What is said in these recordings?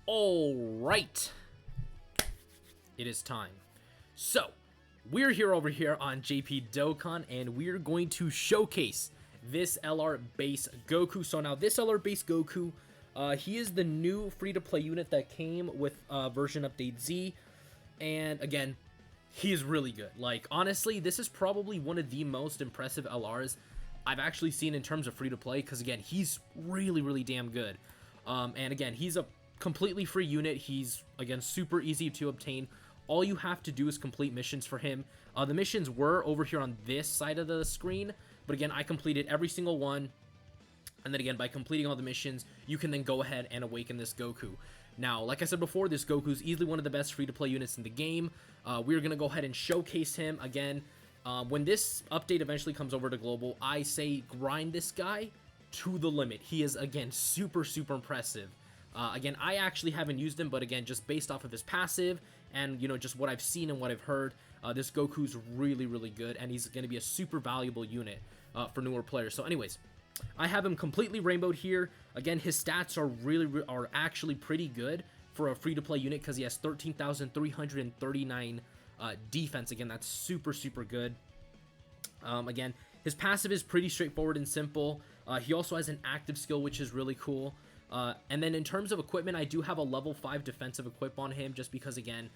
Alright, it is time. So, we're here over here on JP Dokkan, and we're going to showcase this LR base Goku. So now this LR base Goku, he is the new free-to-play unit that came with version update Z, and again, he is really good. Like, honestly, this is probably one of the most impressive LRs I've actually seen in terms of free-to-play, because again, he's really damn good. And again, he's a completely free unit. He's, again, super easy to obtain. All you have to do is complete missions for him. The missions were over here on this side of the screen, but again, I completed every single one. And then again, by completing all the missions, you can then go ahead and awaken this Goku. Now, like I said before, this Goku is easily one of the best free-to-play units in the game. We're going to go ahead and showcase him again. When this update eventually comes over to Global, I say grind this guy to the limit. He is, again, super impressive. Again, I actually haven't used him, but again, just based off of his passive and, you know, just what I've seen and what I've heard, this Goku's really good, and he's going to be a super valuable unit for newer players. So anyways, I have him completely rainbowed here. Again, his stats are actually pretty good for a free-to-play unit because he has 13,339 defense. Again, that's super good. Again, his passive is pretty straightforward and simple. He also has an active skill, which is really cool. And then in terms of equipment, I do have a level 5 defensive equip on him just because, again,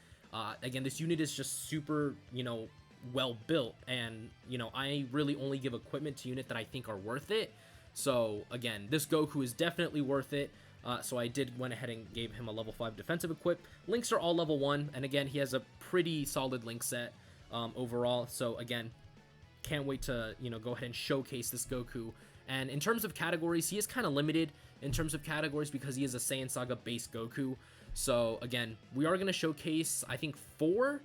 this unit is just super, you know, well built, and, you know, I really only give equipment to units that I think are worth it. So again, this Goku is definitely worth it. So I went ahead and gave him a level 5 defensive equip. Links are all level 1, and again, he has a pretty solid link set overall. So again, can't wait to, you know, go ahead and showcase this Goku. And in terms of categories, he is kind of limited in terms of categories because he is a Saiyan Saga base Goku. So again, we are going to showcase, I think, 4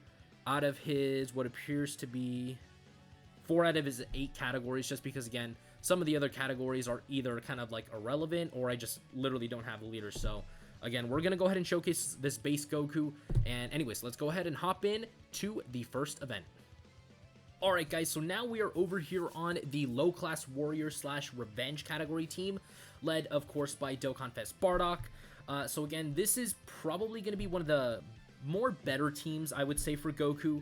out of his, what appears to be 4 out of his 8 categories, just because, again, some of the other categories are either kind of like irrelevant, or I just literally don't have the leaders. So again, we're going to go ahead and showcase this base Goku. And anyways, let's go ahead and hop in to the first event. Alright guys, so now we are over here on the low class warrior / revenge category team, led of course by Dokkan Fest Bardock. So again, this is probably going to be one of the more better teams, I would say, for Goku,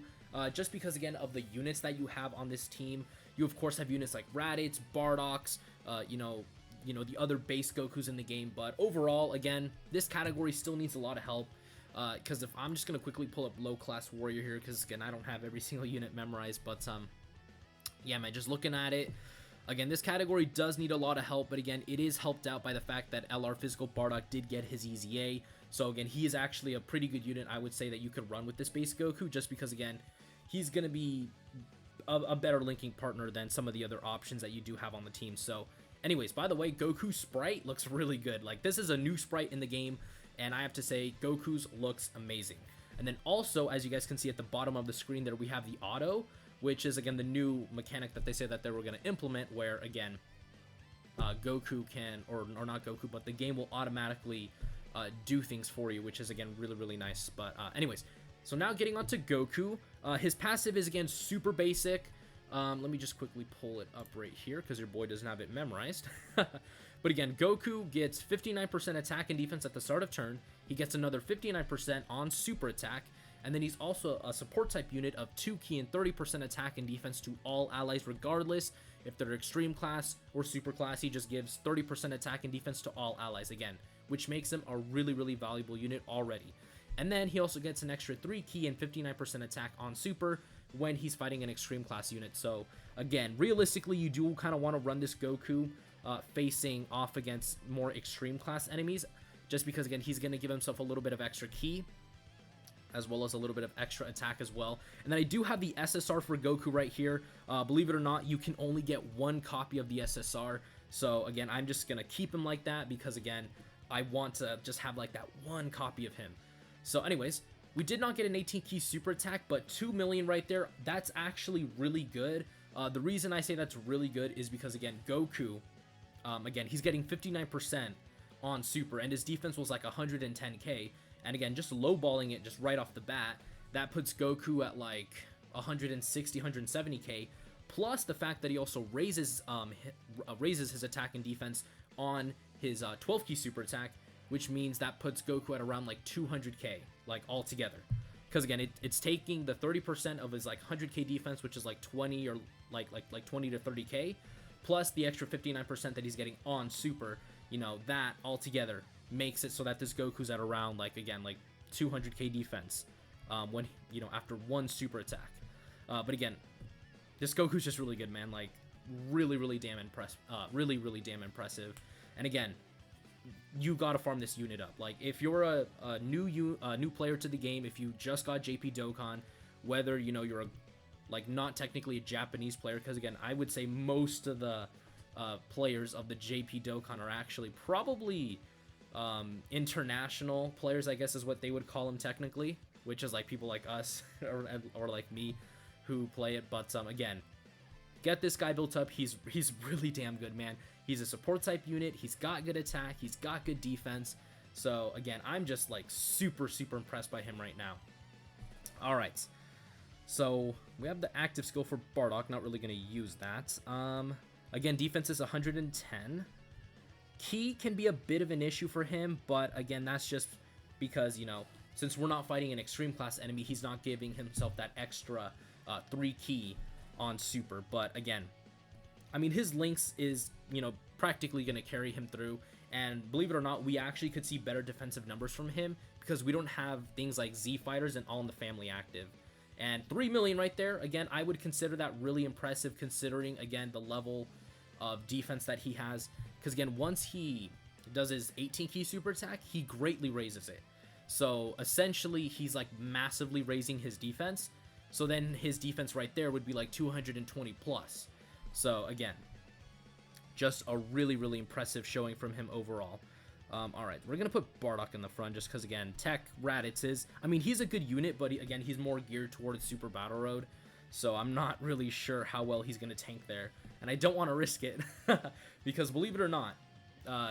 just because, again, of the units that you have on this team. You of course have units like Raditz, Bardocks, you know, the other base Gokus in the game, but overall, again, this category still needs a lot of help. Because if I'm just going to quickly pull up low-class warrior here, because, again, I don't have every single unit memorized, but, yeah, man, just looking at it, again, this category does need a lot of help, but, again, it is helped out by the fact that LR Physical Bardock did get his Easy A, so, again, he is actually a pretty good unit, I would say, that you could run with this base Goku, just because, again, he's going to be a better linking partner than some of the other options that you do have on the team. So, anyways, by the way, Goku's sprite looks really good. Like, this is a new sprite in the game, and I have to say, Goku's looks amazing. And then also, as you guys can see at the bottom of the screen there, we have the auto, which is, again, the new mechanic that they say that they were going to implement, where, again, Goku can, or not Goku, but the game will automatically do things for you, which is, again, really nice. But anyways, so now getting on to Goku, his passive is, again, super basic. Let me just quickly pull it up right here, because your boy doesn't have it memorized. But again, Goku gets 59% attack and defense at the start of turn. He gets another 59% on super attack. And then he's also a support type unit of 2 ki and 30% attack and defense to all allies, regardless if they're extreme class or super class. He just gives 30% attack and defense to all allies, again, which makes him a really valuable unit already. And then he also gets an extra 3 ki and 59% attack on super when he's fighting an extreme class unit. So again, realistically, you do kind of want to run this Goku facing off against more extreme class enemies, just because, again, he's going to give himself a little bit of extra ki, as well as a little bit of extra attack as well. And then I do have the SSR for Goku right here. Believe it or not, you can only get 1 copy of the SSR. So again, I'm just going to keep him like that because, again, I want to just have like that 1 copy of him. So anyways, we did not get an 18 ki super attack, but 2 million right there, that's actually really good. The reason I say that's really good is because, again, Goku, again, he's getting 59% on super, and his defense was like 110k. And again, just lowballing it just right off the bat, that puts Goku at like 160, 170k. Plus the fact that he also raises his attack and defense on his 12 ki super attack, which means that puts Goku at around like 200k, like altogether. Because again, it's taking the 30% of his like 100k defense, which is like 20 or like 20 to 30k, plus the extra 59% that he's getting on Super. You know, that altogether makes it so that this Goku's at around like, again, like 200k defense when, you know, after one Super attack. But again, this Goku's just really good, man. Like really damn impressive. Really damn impressive. And again, you gotta farm this unit up. Like if you're a new player to the game, if you just got JP Dokkan, whether you know you're a like not technically a Japanese player, because again, I would say most of the players of the JP Dokkan are actually probably international players, I guess is what they would call them technically, which is like people like us or like me who play it. But again, get this guy built up. He's really damn good, man. He's a support type unit. He's got good attack. He's got good defense. So again, I'm just like super impressed by him right now. All right. So we have the active skill for Bardock. Not really going to use that. Again, defense is 110. Ki can be a bit of an issue for him, but again, that's just because, you know, since we're not fighting an extreme class enemy, he's not giving himself that extra 3 Ki on Super. But again, I mean, his Lynx is, you know, practically going to carry him through. And believe it or not, we actually could see better defensive numbers from him because we don't have things like Z Fighters and All in the Family active. And 3 million right there, again, I would consider that really impressive considering, again, the level of defense that he has. Because, again, once he does his 18 Ki super attack, he greatly raises it. So, essentially, he's, like, massively raising his defense. So then his defense right there would be, like, 220 plus. So, again, just a really impressive showing from him overall. Alright, we're going to put Bardock in the front just because, again, Tech, Raditz is... I mean, he's a good unit, but, again, he's more geared towards Super Battle Road. So I'm not really sure how well he's going to tank there. And I don't want to risk it. Because, believe it or not,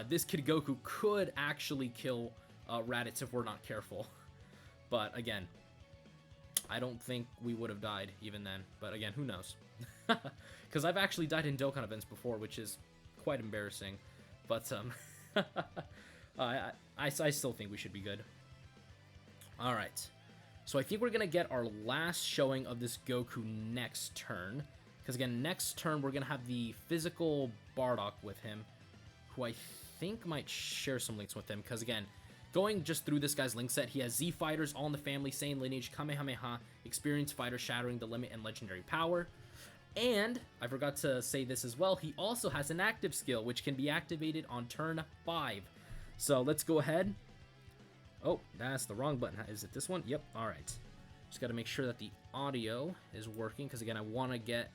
this Kid Goku could actually kill Raditz if we're not careful. But, again, I don't think we would have died even then. But, again, who knows? Because I've actually died in Dokkan events before, which is quite embarrassing. But, I still think we should be good. Alright. So I think we're going to get our last showing of this Goku next turn. Because again, next turn we're going to have the physical Bardock with him. Who I think might share some links with him. Because again, going just through this guy's link set, he has Z Fighters, All in the Family, Saiyan Lineage, Kamehameha, Experienced Fighter, Shattering the Limit, and Legendary Power. And, I forgot to say this as well, he also has an active skill, which can be activated on turn 5. So, let's go ahead. Oh, that's the wrong button. Is it this one? Yep, alright. Just gotta make sure that the audio is working, because again, I want to get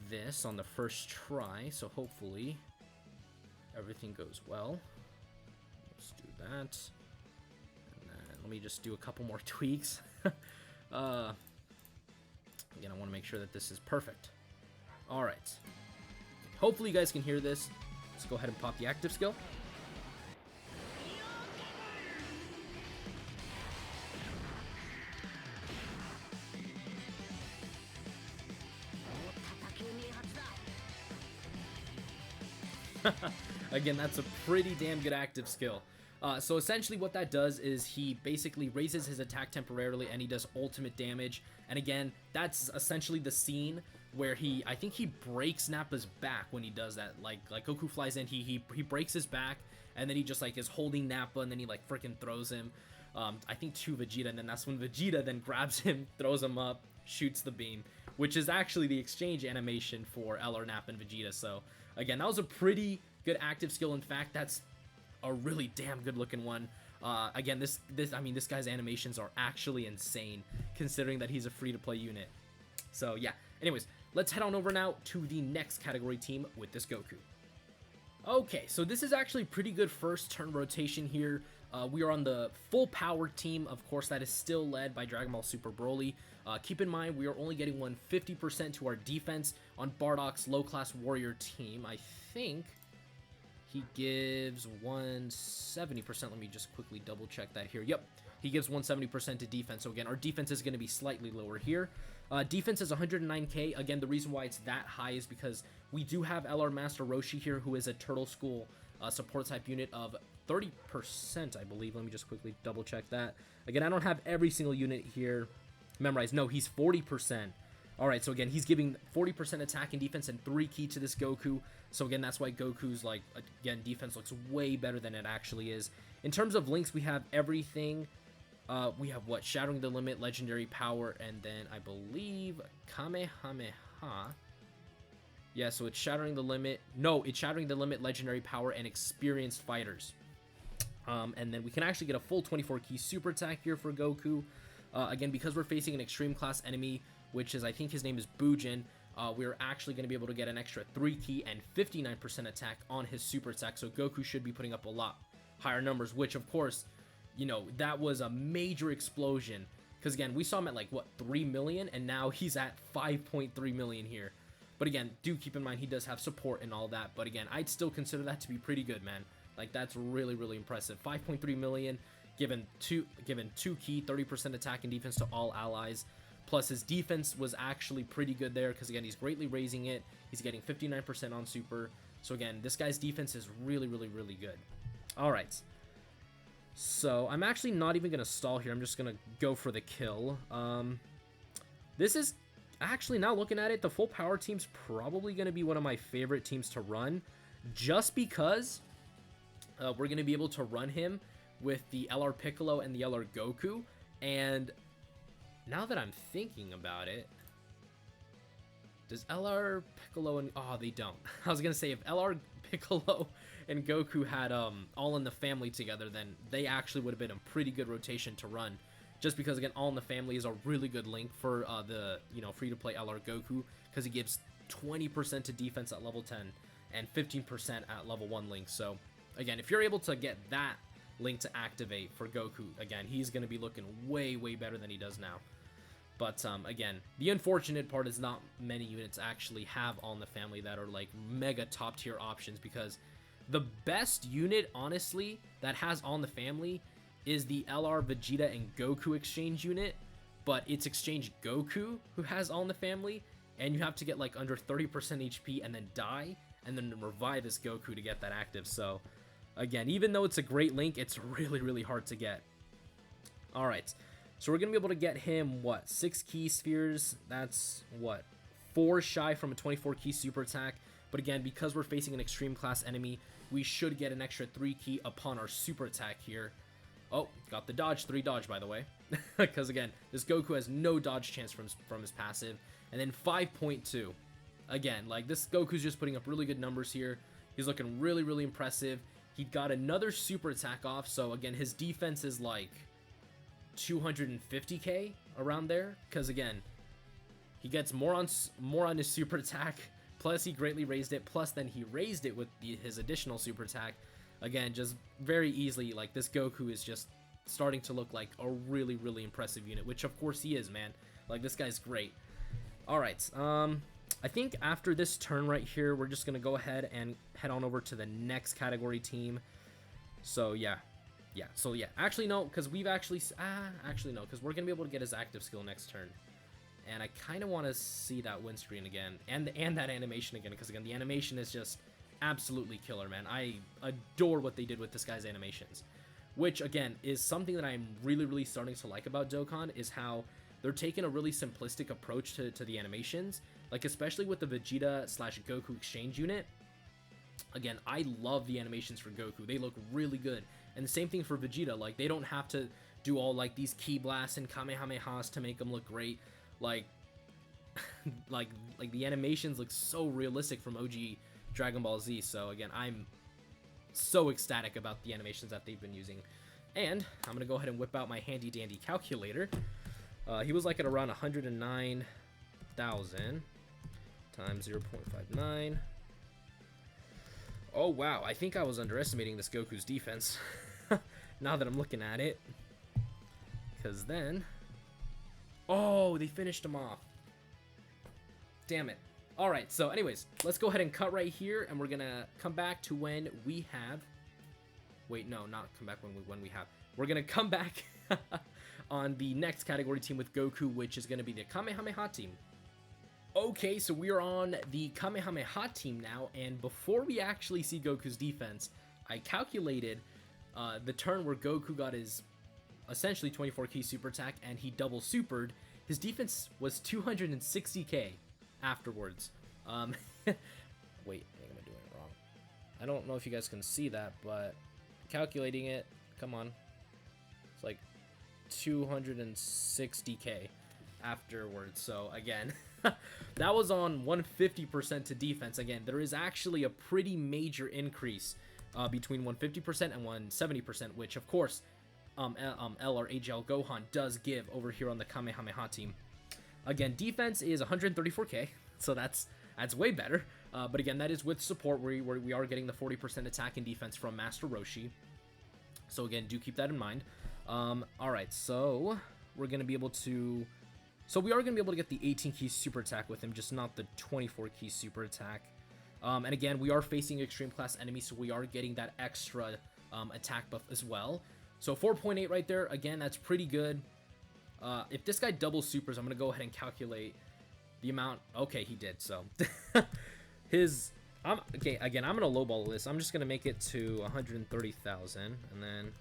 this on the first try, so hopefully everything goes well. Let's do that. And then let me just do a couple more tweaks. Again, I want to make sure that this is perfect. Alright. Hopefully you guys can hear this. Let's go ahead and pop the active skill. Again, that's a pretty damn good active skill. So essentially what that does is he basically raises his attack temporarily and he does ultimate damage. And again, that's essentially the scene where I think he breaks Nappa's back when he does that. Like Goku flies in, he breaks his back and then he just like is holding Nappa and then he like freaking throws him. I think to Vegeta, and then that's when Vegeta then grabs him, throws him up, shoots the beam, which is actually the exchange animation for LR Nappa and Vegeta. So again, that was a pretty good active skill. In fact, that's a really damn good looking one. Again, this guy's animations are actually insane considering that he's a free-to-play unit. So yeah, anyways, let's head on over now to the next category team with this Goku. Okay, so this is actually pretty good first turn rotation here. We are on the full power team, of course, that is still led by Dragon Ball Super Broly. Keep in mind, we are only getting 150% to our defense on Bardock's low-class warrior team. I think he gives 170%. Let me just quickly double check that here. Yep, he gives 170% to defense. So again, our defense is going to be slightly lower here. Defense is 109k. Again, the reason why it's that high is because we do have LR Master Roshi here, who is a Turtle School support type unit of 30%, I believe. Let me just quickly double check that. Again, I don't have every single unit here memorized. No, he's 40%. All right, so again, he's giving 40% attack and defense and 3 ki to this Goku. So again, that's why Goku's, like, again, defense looks way better than it actually is. In terms of links, we have everything. We have what? Shattering the Limit, Legendary Power, and then I believe Kamehameha. Yeah, so it's Shattering the Limit. No, it's Shattering the Limit, Legendary Power, and Experienced Fighters. And then we can actually get a full 24 ki super attack here for Goku. Again, because we're facing an extreme class enemy, which is, I think his name is Bujin, we're actually going to be able to get an extra 3 ki and 59% attack on his super attack. So Goku should be putting up a lot higher numbers, which of course, you know, that was a major explosion. Because again, we saw him at like, what, 3 million? And now he's at 5.3 million here. But again, do keep in mind he does have support and all that. But again, I'd still consider that to be pretty good, man. Like, that's really, really impressive. 5.3 million, given 2 ki, 30% attack and defense to all allies. Plus, his defense was actually pretty good there because, again, he's greatly raising it. He's getting 59% on super. So, again, this guy's defense is really, really, really good. All right. So, I'm actually not even going to stall here. I'm just going to go for the kill. This is actually, now looking at it, the full power team's probably going to be one of my favorite teams to run. Just because we're going to be able to run him with the LR Piccolo and the LR Goku. And now that I'm thinking about it, does LR Piccolo and... Oh, they don't. I was going to say, if LR Piccolo and Goku had All in the Family together, then they actually would have been a pretty good rotation to run. Just because, again, All in the Family is a really good link for the, you know, free-to-play LR Goku, because he gives 20% to defense at level 10 and 15% at level 1 link. So, again, if you're able to get that link to activate for Goku, again, he's going to be looking way, way better than he does now. But, again, the unfortunate part is not many units actually have All in the Family that are, like, mega top-tier options, because the best unit, honestly, that has All in the Family is the LR Vegeta and Goku exchange unit, but it's exchange Goku who has All in the Family, and you have to get, like, under 30% HP and then die, and then revive as Goku to get that active. So, again, even though it's a great link, it's really, really hard to get. Alright. So we're going to be able to get him, what, 6 ki spheres? That's, what, 4 shy from a 24 ki super attack. But again, because we're facing an extreme class enemy, we should get an extra 3 ki upon our super attack here. Oh, got the dodge, 3 dodge, by the way. Because again, this Goku has no dodge chance from his passive. And then 5.2. Again, like, this Goku's just putting up really good numbers here. He's looking really, really impressive. He got another super attack off. So again, his defense is like 250k around there, because again, he gets more on his super attack, plus he greatly raised it, plus then he raised it with his additional super attack. Again, just very easily, like, this Goku is just starting to look like a really, really impressive unit, which of course he is, man. Like, this guy's great. Alright, I think after this turn right here, we're just gonna go ahead and head on over to the next category team. So yeah, actually no, because we've actually no, because we're gonna be able to get his active skill next turn, and I kind of want to see that win screen again, and that animation again, because again, the animation is just absolutely killer, man. I adore what they did with this guy's animations, which again is something that I'm really, really starting to like about Dokkan, is how they're taking a really simplistic approach to the animations, like especially with the Vegeta / Goku exchange unit. Again, I love the animations for Goku. They look really good. And the same thing for Vegeta. Like, they don't have to do all, like, these ki blasts and kamehamehas to make them look great. Like, like the animations look so realistic from OG Dragon Ball Z. So, again, I'm so ecstatic about the animations that they've been using. And I'm going to go ahead and whip out my handy-dandy calculator. He was, like, at around 109,000 times 0.59. Oh, wow. I think I was underestimating this Goku's defense. Now that I'm looking at it. Because then... Oh, they finished him off. Damn it. Alright, so anyways, let's go ahead and cut right here. And we're going to come back to when we have... Wait, no, not come back when we have... We're going to come back on the next category team with Goku, which is going to be the Kamehameha team. Okay, so we are on the Kamehameha team now, and before we actually see Goku's defense, I calculated the turn where Goku got his essentially 24 key super attack and he double supered, his defense was 260k afterwards. Wait, I think I'm doing it wrong. I don't know if you guys can see that, but calculating it, come on, it's like 260k afterwards. So again, that was on 150% to defense. Again, there is actually a pretty major increase between 150% and 170%, which of course LR AGL Gohan does give over here on the Kamehameha team. Again, defense is 134k, so that's way better. But again, that is with support where we are getting the 40% attack and defense from Master Roshi. So again, do keep that in mind. Alright, so we're going to be able to... So we are going to be able to get the 18 key super attack with him, just not the 24 key super attack. And again, we are facing extreme class enemies, so we are getting that extra attack buff as well. So 4.8 right there, again, that's pretty good. If this guy double supers, I'm going to go ahead and calculate the amount. Okay, he did, so. Okay, again, I'm going to lowball this. I'm just going to make it to 130,000, and then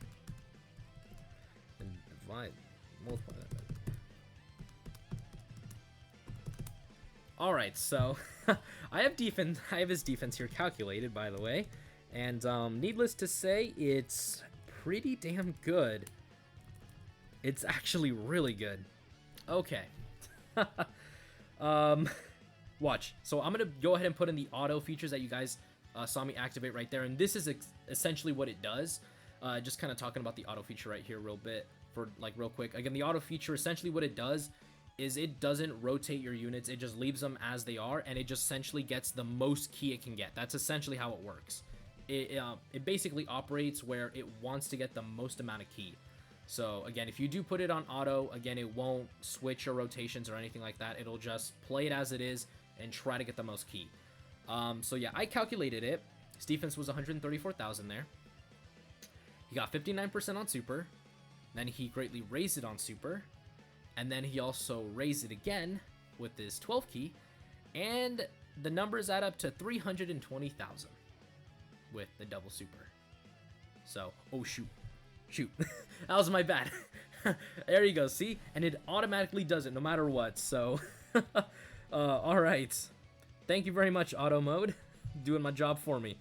multiply that by. Alright, so I have his defense here calculated, by the way, and needless to say, it's pretty damn good. It's actually really good. Okay. Watch. So I'm gonna go ahead and put in the auto features that you guys saw me activate right there, and this is essentially what it does. Just kind of talking about the auto feature right here real quick. Again, the auto feature, essentially what it does is it doesn't rotate your units, it just leaves them as they are, and it just essentially gets the most ki it can get. That's essentially how it works. It basically operates where it wants to get the most amount of ki. So again, if you do put it on auto, again, it won't switch your rotations or anything like that. It'll just play it as it is and try to get the most ki. So yeah, I calculated it. His defense was 134,000 there. He got 59% on super. Then he greatly raised it on super. And then he also raised it again with his 12 key. And the numbers add up to 320,000 with the double super. So, oh shoot. That was my bad. There you go, see? And it automatically does it no matter what, so... Alright. Thank you very much, auto mode. Doing my job for me.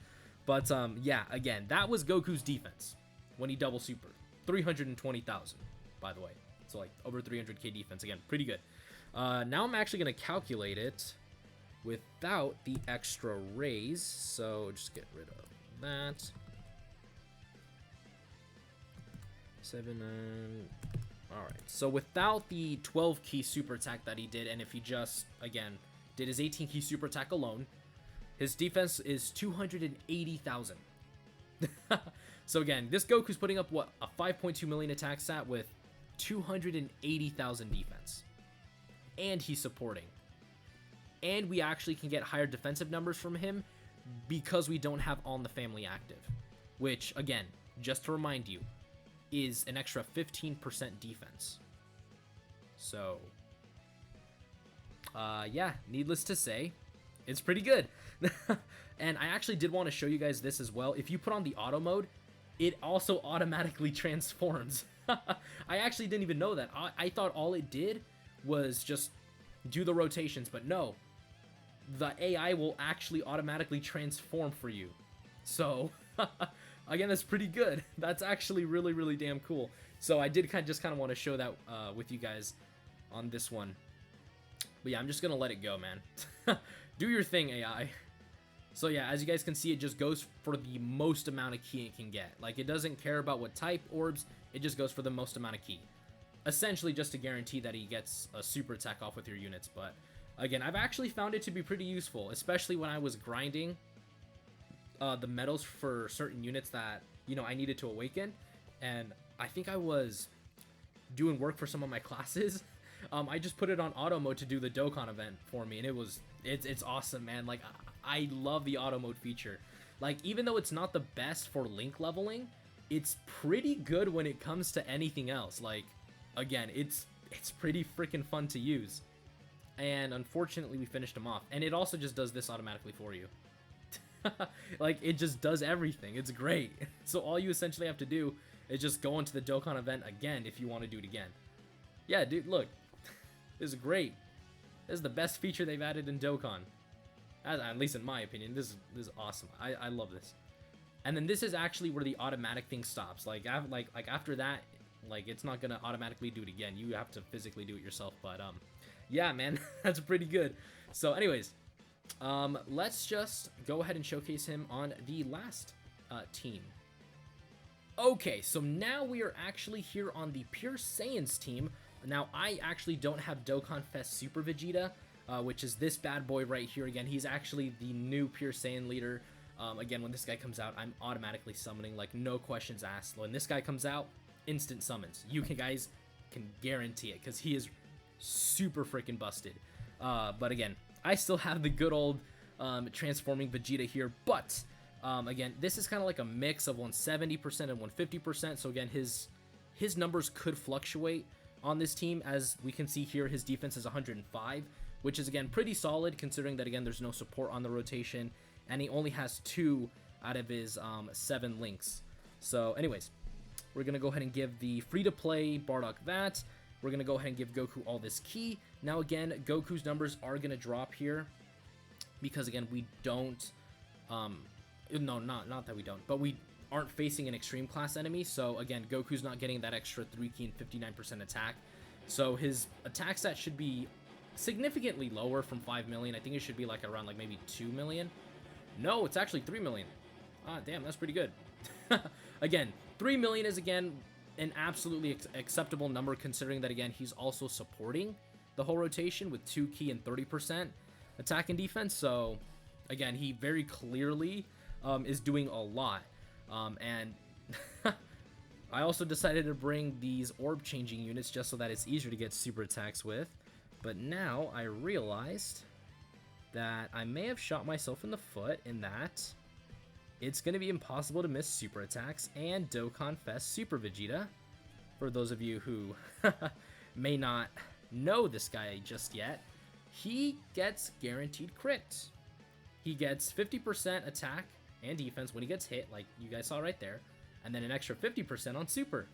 But, yeah, again, that was Goku's defense when he double supered. 320,000, by the way. So, like, over 300k defense. Again, pretty good. Now I'm actually going to calculate it without the extra raise. So, just get rid of that. 7, alright, so without the 12 key super attack that he did, and if he just, again, did his 18 key super attack alone, his defense is 280,000. So again, this Goku's putting up, what, a 5.2 million attack stat with 280,000 defense. And he's supporting. And we actually can get higher defensive numbers from him because we don't have All in the Family active. Which, again, just to remind you, is an extra 15% defense. So, yeah, needless to say, it's pretty good. And I actually did want to show you guys this as well. If you put on the auto mode, it also automatically transforms. I actually didn't even know that. I thought all it did was just do the rotations, but no. The AI will actually automatically transform for you. So... Again, that's pretty good. That's actually really, really damn cool. So I did just kind of want to show that with you guys on this one. But yeah, I'm just going to let it go, man. Do your thing, AI. So yeah, as you guys can see, it just goes for the most amount of ki it can get. Like, it doesn't care about what type orbs, it just goes for the most amount of ki. Essentially just to guarantee that he gets a super attack off with your units. But again, I've actually found it to be pretty useful, especially when I was grinding the medals for certain units that, you know, I needed to awaken, and I think I was doing work for some of my classes. I just put it on auto mode to do the Dokkan event for me, and it's awesome, man. Like, I love the auto mode feature. Like, even though it's not the best for link leveling, it's pretty good when it comes to anything else. Like, again, it's pretty freaking fun to use. And unfortunately, we finished him off, and it also just does this automatically for you. Like, it just does everything. It's great. So all you essentially have to do is just go into the Dokkan event again if you want to do it again. Yeah, dude, look. This is great. This is the best feature they've added in Dokkan. At least in my opinion. This is awesome. I love this. And then this is actually where the automatic thing stops. Like after that, like, it's not gonna automatically do it again. You have to physically do it yourself. But yeah, man, that's pretty good. So anyways, let's just go ahead and showcase him on the last team. Okay, so now we are actually here on the Pure Saiyans team. Now, I actually don't have Dokkan Fest Super Vegeta, which is this bad boy right here. Again, he's actually the new Pure Saiyan leader. Again, when this guy comes out, I'm automatically summoning, like, no questions asked. When this guy comes out, instant summons. You guys can guarantee it, because he is super freaking busted. But again, I still have the good old transforming Vegeta here, but again, this is kind of like a mix of 170% and 150%. So again, his numbers could fluctuate on this team. As we can see here, his defense is 105, which is again pretty solid considering that again there's no support on the rotation, and he only has 2 out of his 7 links. So anyways, we're gonna go ahead and give the free-to-play Bardock that. We're gonna go ahead and give Goku all this ki. Now again, Goku's numbers are gonna drop here because again we don't no, not that we don't, but we aren't facing an extreme class enemy. So again, Goku's not getting that extra 3 ki and 59% attack. So his attack stat should be significantly lower from 5 million. I think it should be like around like maybe 2 million. No, it's actually 3 million. Ah, damn, that's pretty good. Again, 3 million is again an absolutely acceptable number considering that again he's also supporting the whole rotation with 2 ki and 30% attack and defense. So again, he very clearly is doing a lot. And I also decided to bring these orb changing units just so that it's easier to get super attacks with. But now I realized that I may have shot myself in the foot in that it's going to be impossible to miss super attacks and Dokkan Fest Super Vegeta. For those of you who may not know this guy just yet, he gets guaranteed crits. He gets 50% attack and defense when he gets hit, like you guys saw right there, and then an extra 50% on super.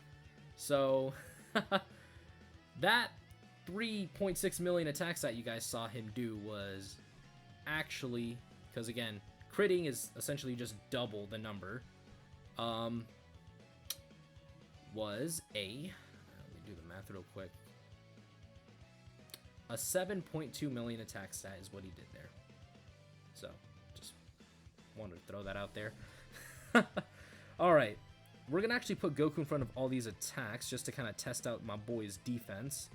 So that 3.6 million attacks that you guys saw him do was actually, because again, critting is essentially just double the number, was a, let me do the math real quick, a 7.2 million attack stat is what he did there. So just wanted to throw that out there. Alright, we're gonna actually put Goku in front of all these attacks just to kind of test out my boy's defense,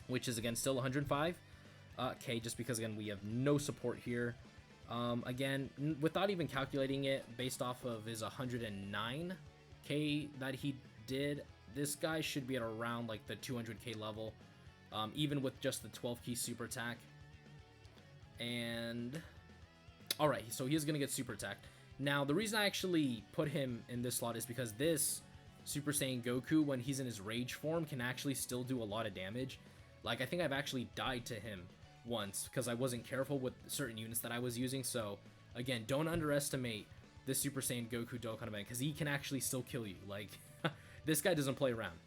which is again still 105. Okay, just because again we have no support here. Again, without even calculating it based off of his 109k that he did, this guy should be at around like the 200k level, even with just the 12 ki super attack. And alright, so he is going to get super attack. Now, the reason I actually put him in this slot is because this Super Saiyan Goku, when he's in his rage form, can actually still do a lot of damage. Like, I think I've actually died to him once because I wasn't careful with certain units that I was using. So again, don't underestimate this Super Saiyan Goku Dokkan event because he can actually still kill you. Like, this guy doesn't play around.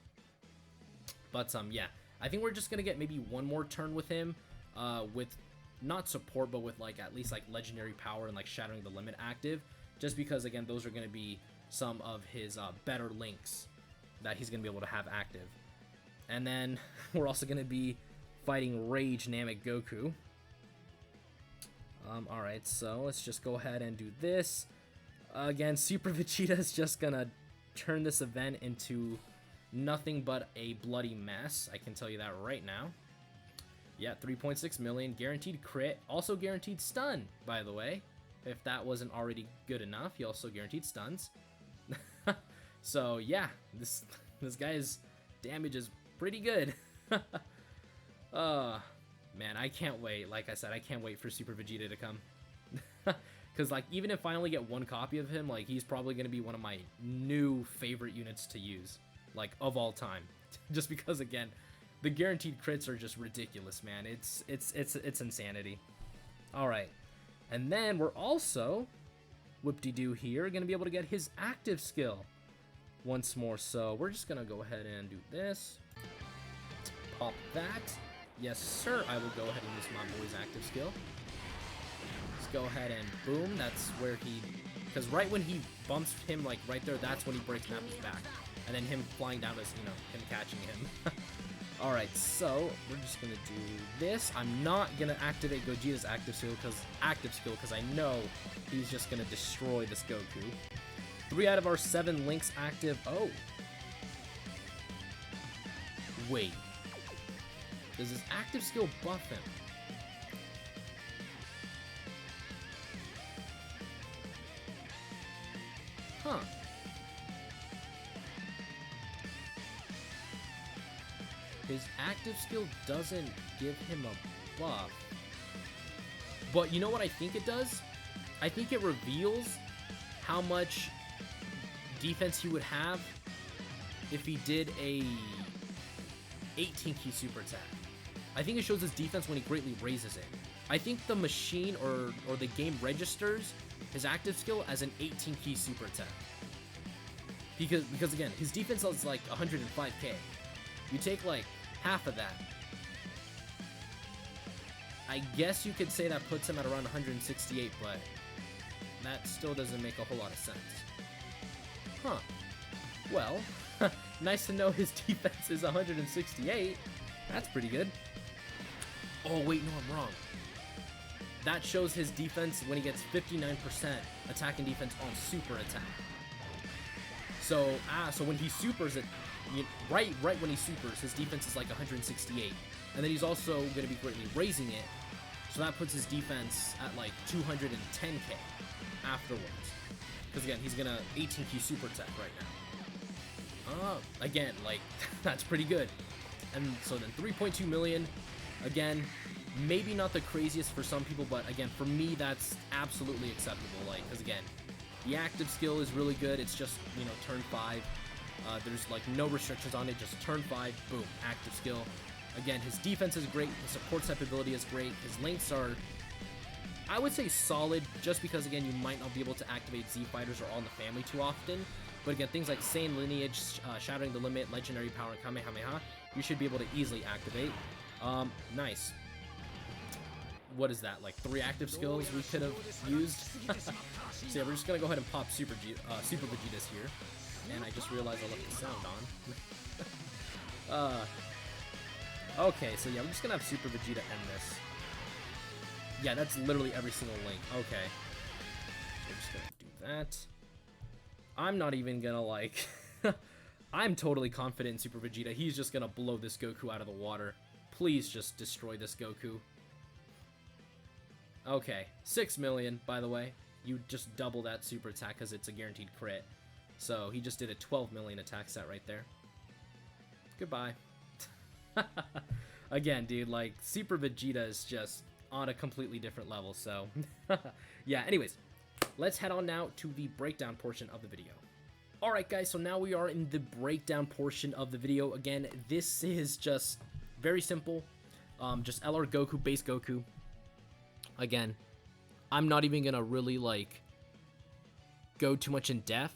But yeah, I think we're just gonna get maybe one more turn with him, with not support, but with like at least like legendary power and like shattering the limit active, just because again those are gonna be some of his better links that he's gonna be able to have active. And then we're also gonna be fighting Rage Namek Goku. Alright, so let's just go ahead and do this. Again, Super Vegeta is just gonna turn this event into nothing but a bloody mess. I can tell you that right now. Yeah, 3.6 million, guaranteed crit, also guaranteed stun, by the way. If that wasn't already good enough, he also guaranteed stuns. So yeah, this guy's damage is pretty good. Man, I can't wait. Like I said, I can't wait for Super Vegeta to come. Because like even if I only get one copy of him, like he's probably going to be one of my new favorite units to use, like of all time. Just because again, the guaranteed crits are just ridiculous, man. It's insanity. All right, and then we're also whoop-de-doo here, gonna be able to get his active skill once more. So we're just gonna go ahead and do this. Pop that. Yes, sir. I will go ahead and use my boy's active skill. Let's go ahead and boom. That's where he... Because right when he bumps him, like, right there, that's when he breaks Nappy's back. And then him flying down is, you know, him catching him. Alright, so we're just going to do this. I'm not going to activate Gogeta's active skill because I know he's just going to destroy this Goku. 3 out of our 7 links active. Oh. Wait. Does his active skill buff him? Huh. His active skill doesn't give him a buff. But you know what I think it does? I think it reveals how much defense he would have if he did a 18 key super attack. I think it shows his defense when he greatly raises it. I think the machine or the game registers his active skill as an 18 key super attack. Because again, his defense is like 105k. You take like half of that. I guess you could say that puts him at around 168, but that still doesn't make a whole lot of sense. Huh. Well, nice to know his defense is 168. That's pretty good. Oh, wait, no, I'm wrong. That shows his defense when he gets 59% attack and defense on super attack. So, so when he supers it, right when he supers, his defense is like 168. And then he's also going to be greatly raising it. So that puts his defense at like 210k afterwards. Because again, he's going to 18 key super attack right now. Again, like, that's pretty good. And so then 3.2 million, again, maybe not the craziest for some people, but again, for me, that's absolutely acceptable. Like, because again, the active skill is really good. It's just, you know, turn 5. There's like no restrictions on it, just turn 5, boom, active skill. Again, his defense is great, his support type ability is great, his links are, I would say, solid, just because, again, you might not be able to activate Z Fighters or All in the Family too often. But again, things like Saiyan Lineage, Shattering the Limit, Legendary Power, and Kamehameha, you should be able to easily activate. Nice. What is that, like 3 active skills we could have used? So yeah, we're just gonna go ahead and pop Super Vegeta's here. And I just realized I left the sound on. Okay, so yeah, we're just gonna have Super Vegeta end this. Yeah, that's literally every single link. Okay. So we're just gonna do that. I'm not even gonna, like... I'm totally confident in Super Vegeta. He's just gonna blow this Goku out of the water. Please just destroy this Goku. Okay, 6 million, by the way. You just double that super attack because it's a guaranteed crit. So he just did a 12 million attack set right there. Goodbye. Again, dude, like, Super Vegeta is just on a completely different level, so... yeah, anyways, let's head on now to the breakdown portion of the video. Alright, guys, so now we are in the breakdown portion of the video. Again, this is just very simple. Just LR Goku, base Goku. Again, I'm not even gonna really, like, go too much in depth.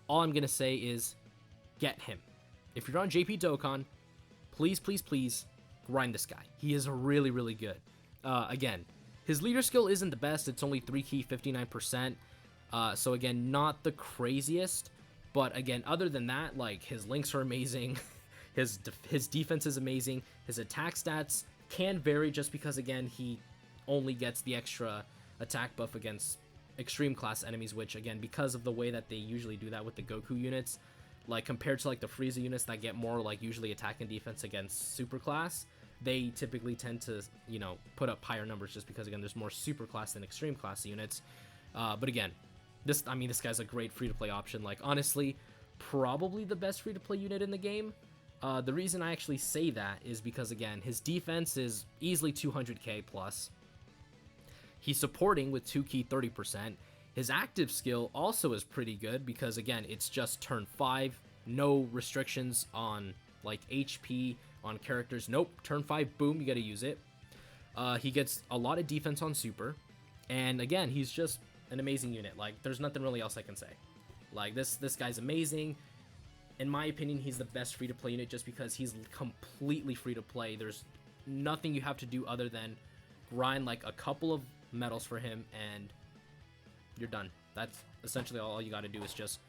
All I'm gonna say is, get him. If you're on JP Dokkan, please, please, please, grind this guy. He is really, really good. Again, his leader skill isn't the best. It's only 3 key, 59%. So again, not the craziest. But again, other than that, like, his links are amazing. His defense is amazing. His attack stats can vary just because, again, he only gets the extra attack buff against extreme class enemies, which, again, because of the way that they usually do that with the Goku units, like, compared to, like, the Frieza units that get more, like, usually attack and defense against super class, they typically tend to, you know, put up higher numbers just because, again, there's more super class than extreme class units. But again, this guy's a great free-to-play option. Like, honestly, probably the best free-to-play unit in the game. The reason I actually say that is because, again, his defense is easily 200k plus. He's supporting with 2 key 30%. His active skill also is pretty good because, again, it's just turn 5. No restrictions on, like, HP, on characters. Nope, turn 5, boom, you gotta use it. He gets a lot of defense on super. And, again, he's just an amazing unit. Like, there's nothing really else I can say. Like, this guy's amazing. In my opinion, he's the best free-to-play unit just because he's completely free-to-play. There's nothing you have to do other than grind like a couple of medals for him, and you're done. That's essentially all you got to do is just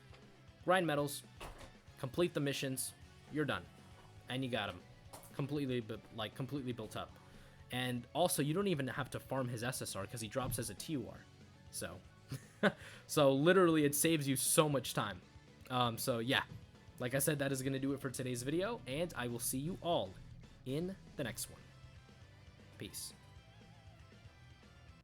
grind medals, complete the missions, you're done, and you got him completely built up. And also, you don't even have to farm his SSR because he drops as a TUR. So, so literally, it saves you so much time. So yeah, like I said, that is going to do it for today's video, and I will see you all in the next one. Peace.